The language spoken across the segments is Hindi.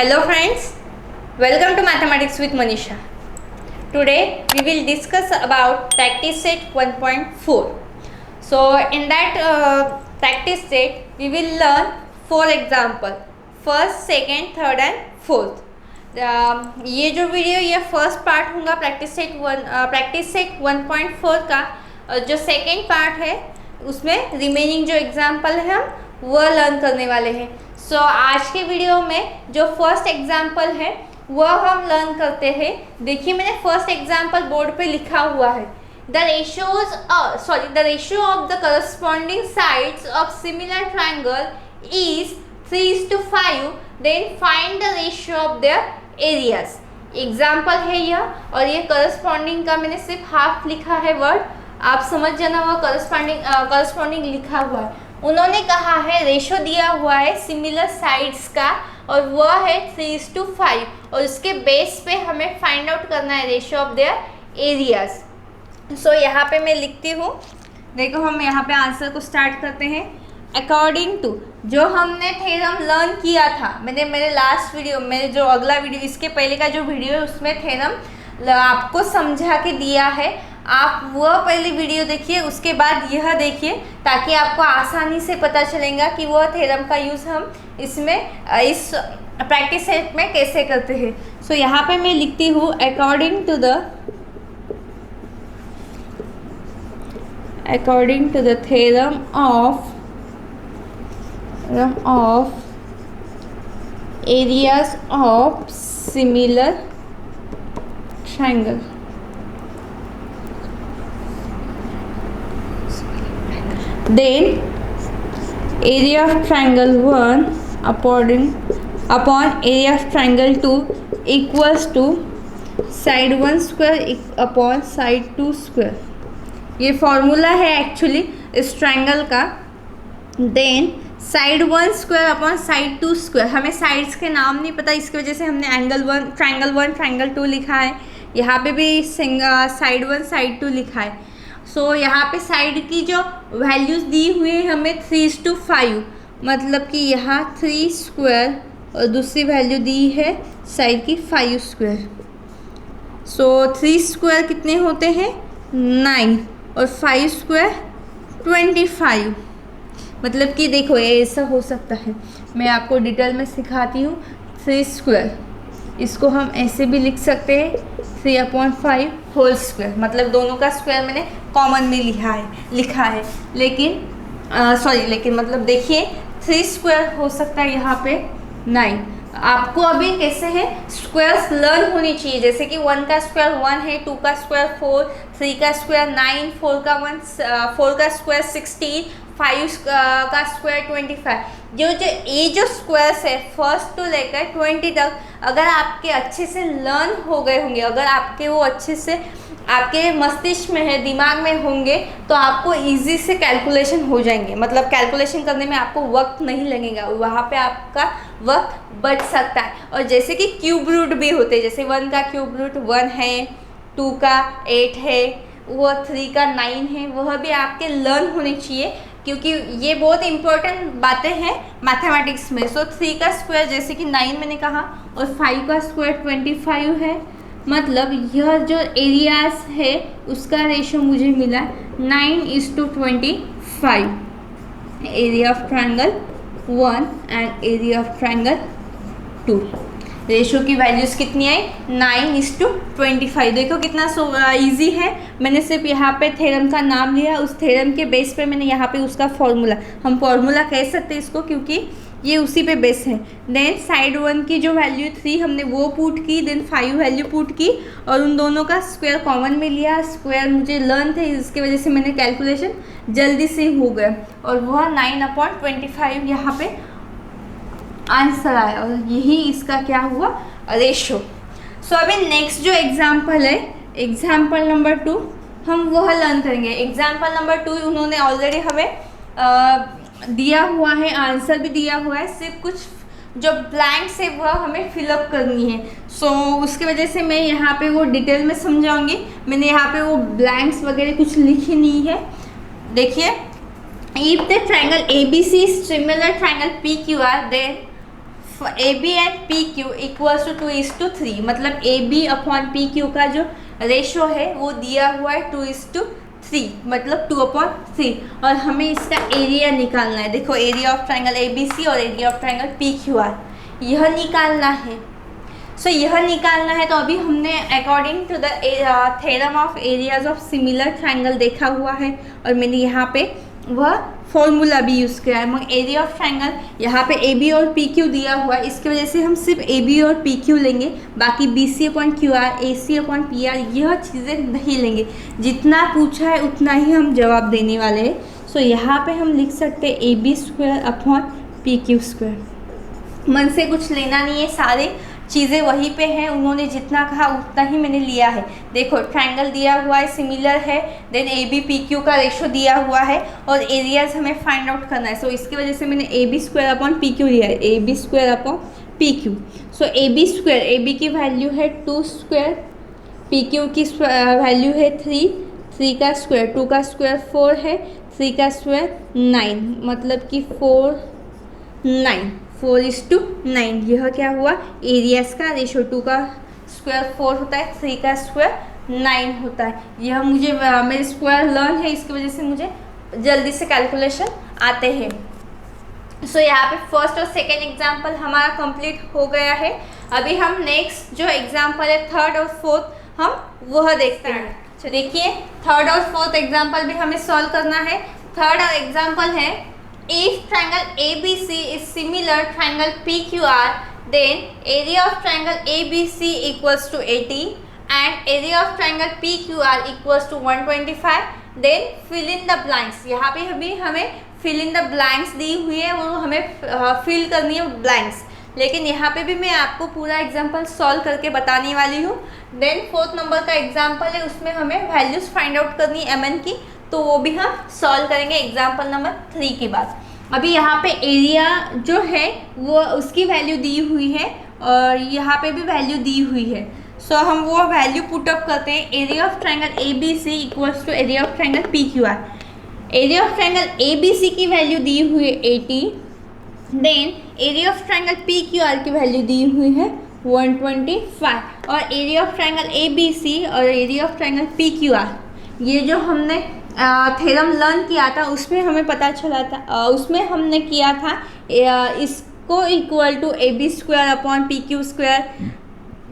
Hello friends, welcome to Mathematics with Manisha. Today we will discuss about practice set 1.4. So in that practice set we will learn 4 example, first, second, third and fourth. ये जो वीडियो ये फर्स्ट पार्ट होगा प्रैक्टिस सेट 1.4 का, जो सेकेंड पार्ट है उसमें रिमेनिंग जो एग्जाम्पल है हम वो लर्न करने वाले हैं. सो आज के वीडियो में जो फर्स्ट एग्जाम्पल है वह हम लर्न करते हैं. देखिए मैंने फर्स्ट एग्जाम्पल बोर्ड पे लिखा हुआ है. The ratio of the corresponding sides of similar triangle is 3:5. Then find the ratio of their areas. Example है यह, और ये करस्पॉन्डिंग का मैंने सिर्फ हाफ लिखा है वर्ड, आप समझ जाना. वह करस्पॉन्डिंग लिखा हुआ है. उन्होंने कहा है रेशो दिया हुआ है सिमिलर साइड्स का और वह है 3:5, और उसके बेस पे हमें फाइंड आउट करना है रेशो ऑफ देयर एरियाज. सो यहाँ पे मैं लिखती हूँ. देखो हम यहाँ पे आंसर को स्टार्ट करते हैं. अकॉर्डिंग टू जो हमने थ्योरम लर्न किया था, मेरे लास्ट वीडियो, मेरे जो अगला वीडियो, इसके पहले का जो वीडियो है उसमें थ्योरम आपको समझा के दिया है. आप वह पहली वीडियो देखिए, उसके बाद यह देखिए, ताकि आपको आसानी से पता चलेगा कि वह थ्योरम का यूज़ हम इसमें इस प्रैक्टिस सेट में कैसे करते हैं. सो यहाँ पे मैं लिखती हूँ according to the theorem of areas of similar triangle. Then area of triangle 1 upon area of triangle 2 equals to side 1 square upon side 2 square. ये फॉर्मूला है एक्चुअली इस ट्रायंगल का. Then side 1 square upon side 2 square. हमें साइड्स के नाम नहीं पता, इसकी वजह से हमने ट्रायंगल 1 ट्रायंगल 2 लिखा है. यहाँ पे भी साइड 1 साइड 2 लिखा है. सो यहाँ पे साइड की जो वैल्यूज़ दी हुई है हमें 3:5, मतलब कि यहाँ 3 स्क्वायर और दूसरी वैल्यू दी है साइड की 5 स्क्वायर. सो 3 स्क्वायर कितने होते हैं 9 और 5 स्क्वायर 25. मतलब कि देखो ये ऐसा हो सकता है, मैं आपको डिटेल में सिखाती हूँ. 3 स्क्वायर इसको हम ऐसे भी लिख सकते हैं 3/5 होल स्क्वायर, मतलब दोनों का स्क्वायर मैंने कॉमन में लिखा है. लेकिन मतलब देखिए 3 स्क्वायर हो सकता है यहाँ पे 9. आपको अभी कैसे है स्क्वायर्स लर्न होनी चाहिए, जैसे कि 1 का स्क्वायर 1 है, 2 का स्क्वायर 4, 3 का स्क्वायर 9, 4 का स्क्वायर 16, 5 का स्क्वायर 25. जो स्क्वायर्स है फर्स्ट टू लेकर 20 तक अगर आपके अच्छे से लर्न हो गए होंगे, अगर आपके वो अच्छे से आपके मस्तिष्क में है, दिमाग में होंगे, तो आपको इजी से कैलकुलेशन हो जाएंगे. मतलब कैलकुलेशन करने में आपको वक्त नहीं लगेगा, वहाँ पे आपका वक्त बच सकता है. और जैसे कि क्यूब रूट भी होते हैं, जैसे 1 का क्यूब रूट 1 है, 2 का 8 है, वो 3 का 9 है, वह भी आपके लर्न होने चाहिए, क्योंकि ये बहुत इंपॉर्टेंट बातें हैं मैथमेटिक्स में. सो 3 का स्क्वायर जैसे कि 9 मैंने कहा, और 5 का स्क्वायर 25 है. मतलब यह जो एरियाज है उसका रेशो मुझे मिला 9:25. Area of triangle 1 and area of triangle 2. Ratio की वैल्यूज़ कितनी आई 9:25. देखो कितना इजी है. मैंने सिर्फ यहाँ पे थ्योरम का नाम लिया, उस थ्योरम के बेस पे मैंने यहाँ पे उसका फॉर्मूला, हम फॉर्मूला कह सकते हैं इसको क्योंकि ये उसी पे बेस है. देन साइड 1 की जो वैल्यू 3 हमने वो पुट की, देन 5 वैल्यू पुट की, और उन दोनों का स्क्वायर कॉमन में लिया. स्क्वायर मुझे लर्न थे, इसकी वजह से मैंने कैलकुलेशन जल्दी से हो गया, और वह 9/25 यहाँ पे आंसर आया, और यही इसका क्या हुआ रेशो. सो अभी नेक्स्ट जो एग्जाम्पल है, एग्जाम्पल नंबर 2, हम वह लर्न करेंगे. एग्जाम्पल नंबर 2 उन्होंने ऑलरेडी हमें दिया हुआ है, आंसर भी दिया हुआ है, सिर्फ कुछ जो ब्लैंक्स है वह हमें फिलअप करनी है. सो उसकी वजह से मैं यहाँ पे वो डिटेल में समझाऊंगी. मैंने यहाँ पे वो ब्लैंक्स वगैरह कुछ लिखी नहीं है. देखिए If the triangle ABC is similar triangle PQR, then A B and P Q equals to 2:3, मतलब A B upon P Q का जो रेशो है वो दिया हुआ है 2:3, मतलब 2/3, और हमें इसका एरिया निकालना है। देखो area of triangle A B C और area of triangle P Q R, यह निकालना है। सो यह निकालना है, तो अभी हमने according to the theorem of areas of similar triangle देखा हुआ है, और मैंने यहाँ पे वह फॉर्मूला भी यूज़ किया है। मगर एरिया ऑफ ट्राइंगल यहाँ पे ए बी और पी क्यू दिया हुआ है, इसकी वजह से हम सिर्फ ए बी और पी क्यू लेंगे, बाकी B C upon Q R, A C upon P R यह चीज़ें नहीं लेंगे। जितना पूछा है उतना ही हम जवाब देने वाले हैं। सो यहाँ पे हम लिख सकते हैं A B square upon P Q square. मन से कुछ लेना नहीं है, सारे चीज़ें वहीं पे हैं, उन्होंने जितना कहा उतना ही मैंने लिया है। देखो ट्रायंगल दिया हुआ है, सिमिलर है, then A B P Q का रेशो दिया हुआ है, और एरियाज हमें फाइंड आउट करना है। सो इसकी वजह से मैंने A B square upon P Q लिया है, A B square upon P Q. So A B square, A B की वैल्यू है 2 स्क्वायर, पी क्यू की वैल्यू है 3 का स्क्वायर, 2 का स्क्वायर 4 है, 3 का स्क्वायर 9, मतलब कि 4:9। यह क्या हुआ, एरियाज का रेशो। 2 का स्क्वायर 4 होता है, 3 का स्क्वायर 9 होता है। यह मुझे मेरे स्क्वायर लर्न है, इसकी वजह से मुझे जल्दी से कैलकुलेशन आते हैं। सो यहाँ पे फर्स्ट और सेकेंड एग्जाम्पल हमारा कंप्लीट हो गया है। अभी हम नेक्स्ट जो एग्जाम्पल है थर्ड और फोर्थ हम वह देखते हैं। तो देखिए थर्ड और फोर्थ एग्जाम्पल भी हमें सॉल्व करना है। थर्ड एग्जाम्पल है, if triangle ABC is similar triangle PQR, then area of triangle ABC equals to 80 and area of triangle PQR equals to 125, then fill in the blanks। यहाँ पे अभी हमें fill in the blanks दी हुई है, वो हमें fill करनी है blanks, लेकिन यहाँ पे भी मैं आपको पूरा एग्जाम्पल सॉल्व करके बताने वाली हूँ। देन फोर्थ नंबर का एग्जाम्पल है, उसमें हमें वैल्यूज फाइंड आउट करनी है mn की, तो वो भी हम सॉल्व करेंगे एग्जाम्पल नंबर 3 के बाद। अभी यहाँ पे एरिया जो है वो उसकी वैल्यू दी हुई है, और यहाँ पे भी वैल्यू दी हुई है। सो हम वो वैल्यू पुटअप करते हैं। Area of triangle A B C equals to area of triangle P Q R. Area of triangle A B C की वैल्यू दी हुई है 80, then area of triangle P Q R की वैल्यू दी हुई है 125, और area of triangle A B C और area of triangle P Q R, ये जो हमने थ्योरम लर्न किया था उसमें हमें पता चला था, उसमें हमने किया था इसको equal to A B square upon P Q square,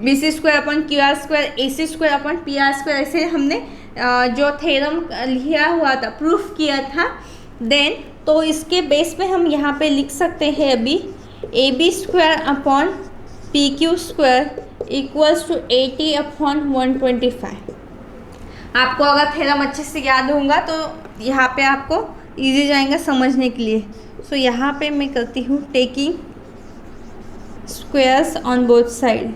B C square upon Q R square, A C square upon P R square, ऐसे हमने जो थ्योरम लिया हुआ था, प्रूफ किया था। देन तो इसके बेस पे हम यहाँ पे लिख सकते हैं अभी A B square upon P Q square equals to 80 अपॉन 125। आपको अगर थ्योरम अच्छे से याद होगा तो यहाँ पे आपको इजी जाएगा समझने के लिए। सो यहाँ पे मैं करती हूँ taking squares on both side,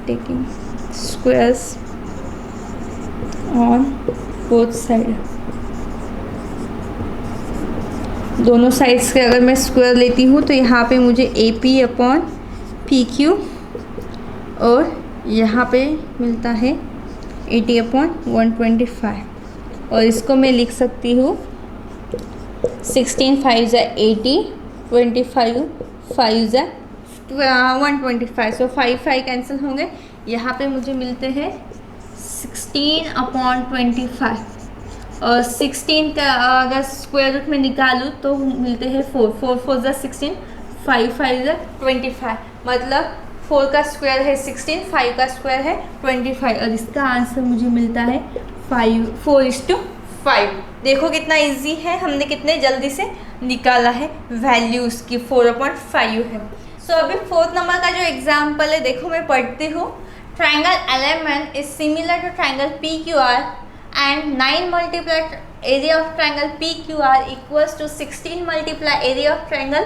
taking squares on both side. दोनों साइड्स के अगर मैं स्क्वायर लेती हूँ तो यहाँ पे मुझे A P upon P Q, और यहाँ पे मिलता है 80 अपॉन 125, और इसको मैं लिख सकती हूँ 16 5 ज़ा 80, 25 5 ज़ा 125। सो 5 कैंसिल होंगे, यहाँ पे मुझे मिलते हैं 16 अपॉन 25, और 16 का अगर स्क्वायर रूट में निकालूँ तो मिलते हैं 4 4 ज़ा 16, 5 ज़ा 25, मतलब 4 का स्क्वायर है 16, 5 का स्क्वायर है 25, और इसका आंसर मुझे मिलता है 4:5। देखो कितना इजी है, हमने कितने जल्दी से निकाला है वैल्यू उसकी, 4/5 है। सो अभी फोर्थ नंबर का जो एग्जाम्पल है, देखो मैं पढ़ती हूँ। Triangle L M N is similar to triangle P Q R and 9 multiply area of triangle P Q R equals to 16 multiply area of triangle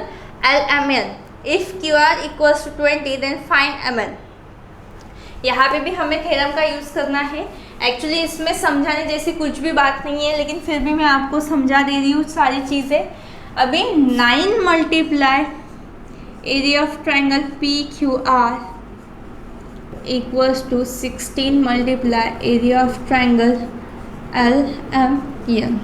L M N. If QR equals to 20 then find MN। यहाँ पे भी हमें थ्योरम का यूज़ करना है। एक्चुअली इसमें समझाने जैसी कुछ भी बात नहीं है, लेकिन फिर भी मैं आपको समझा दे रही हूँ सारी चीज़ें। अभी 9 multiply area of triangle P Q R equals to 16 multiply area of triangle L M N.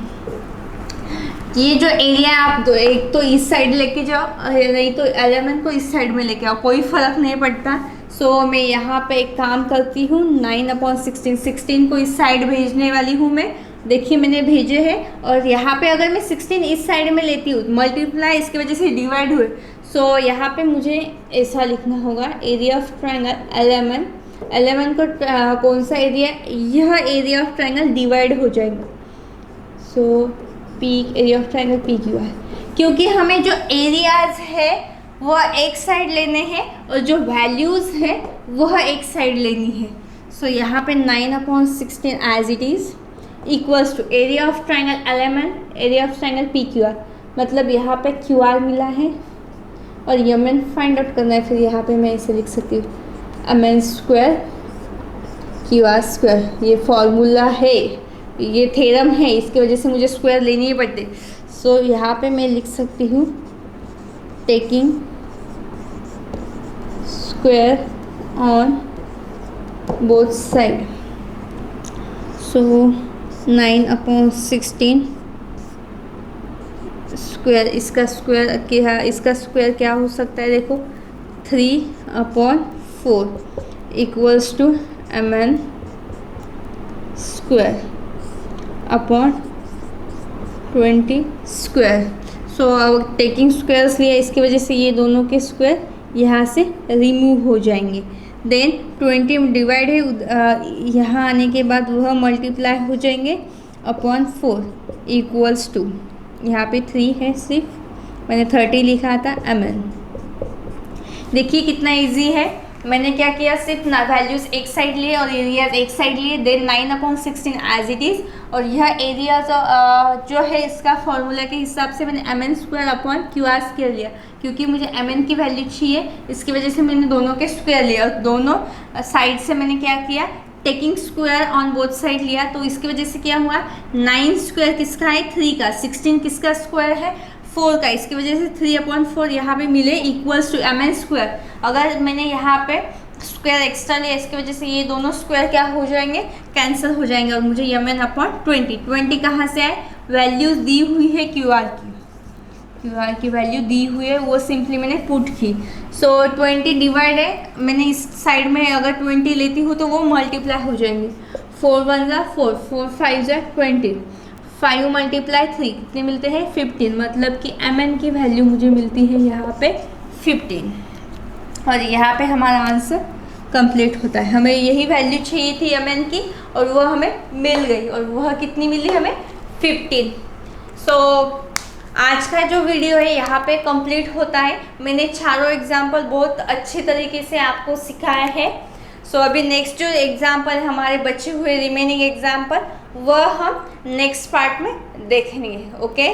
ये जो एरिया आप दो, एक तो इस साइड लेके जाओ, नहीं तो एलिमेंट को इस साइड में लेके आओ, कोई फ़र्क नहीं पड़ता। सो मैं यहाँ पे एक काम करती हूँ, 9/16, 16 को इस साइड भेजने वाली हूँ मैं। देखिए मैंने भेजे हैं, और यहाँ पे अगर मैं 16 इस साइड में लेती हूँ, मल्टीप्लाई इसकी वजह से डिवाइड हुए। सो यहाँ पे मुझे ऐसा लिखना होगा, एरिया ऑफ ट्रायंगल 11 को कौन सा एरिया, यह एरिया ऑफ ट्रायंगल डिवाइड हो जाएगा। So P, area of triangle P Q R, क्योंकि हमें जो एरियाज है वह एक साइड लेने हैं और जो वैल्यूज़ है वह एक साइड लेनी है। सो यहाँ पे 9/16 as it is equals to area of triangle 11, area of triangle P Q R, मतलब यहाँ पे क्यू आर मिला है और एम एन फाइंड आउट करना है। फिर यहाँ पे मैं इसे लिख सकती हूँ M N square Q R square. ये फॉर्मूला है, ये थ्योरम है, इसकी वजह से मुझे स्क्वायर लेनी ही पड़ती। सो यहाँ पे मैं लिख सकती हूँ taking square on both side. So 9/16 square, इसका स्क्वायर क्या हो सकता है, देखो 3/4 equals to M N square upon 20 square. So अब टेकिंग स्क्वायर्स लिया, इसकी वजह से ये दोनों के स्क्वायर यहाँ से रिमूव हो जाएंगे। देन 20 डिवाइड है, यहाँ आने के बाद वह मल्टीप्लाई हो जाएंगे अपॉन 4 इक्वल्स टू, यहाँ पे 3 है सिर्फ, मैंने 30 लिखा था एम एन। देखिए कितना इजी है, मैंने क्या किया, सिर्फ ना वैल्यूज़ एक साइड लिए और एरियाज एक साइड लिए। देन 9/16 एज इट इज़, और यह एरिया जो है इसका फॉर्मूला के हिसाब से मैंने M N square upon Q R square लिया, क्योंकि मुझे एम एन की वैल्यू चाहिए, इसकी वजह से मैंने दोनों के स्क्वायर लिया। और दोनों साइड से मैंने क्या किया, taking square on both side लिया। तो इसकी वजह से क्या हुआ, 9 स्क्वायर किसका है, 3 का, 16 किसका स्क्वायर है, 4 का, इसकी वजह से 3/4 यहाँ पे मिले equals to M N square. अगर मैंने यहाँ पे स्क्वायर एक्स्ट्रा लिया, इसकी वजह से ये दोनों स्क्वायर क्या हो जाएंगे, कैंसिल हो जाएंगे, और मुझे एम एन अपॉन 20 कहाँ से आए, वैल्यूज़ दी हुई है क्यू आर की वैल्यू दी हुई है, वो सिंपली मैंने पुट की। सो 20 डिवाइड है, मैंने इस साइड में अगर 20 लेती हूँ तो वो मल्टीप्लाई हो जाएंगे, 4 1 जा 4, 4 5 जा 20, 5 मल्टीप्लाई 3 कितने मिलते हैं, 15, मतलब कि एम एन की वैल्यू मुझे मिलती है यहाँ पे 15। और यहाँ पे हमारा आंसर कंप्लीट होता है। हमें यही वैल्यू चाहिए थी एम एन की, और वह हमें मिल गई, और वह कितनी मिली हमें, 15। सो आज का जो वीडियो है यहाँ पे कंप्लीट होता है। मैंने चारों एग्जाम्पल बहुत अच्छे तरीके से आपको सिखाया है। सो अभी नेक्स्ट जो एग्जाम्पल हमारे बचे हुए रिमेनिंग एग्जाम्पल, वह हम नेक्स्ट पार्ट में देखेंगे। ओके।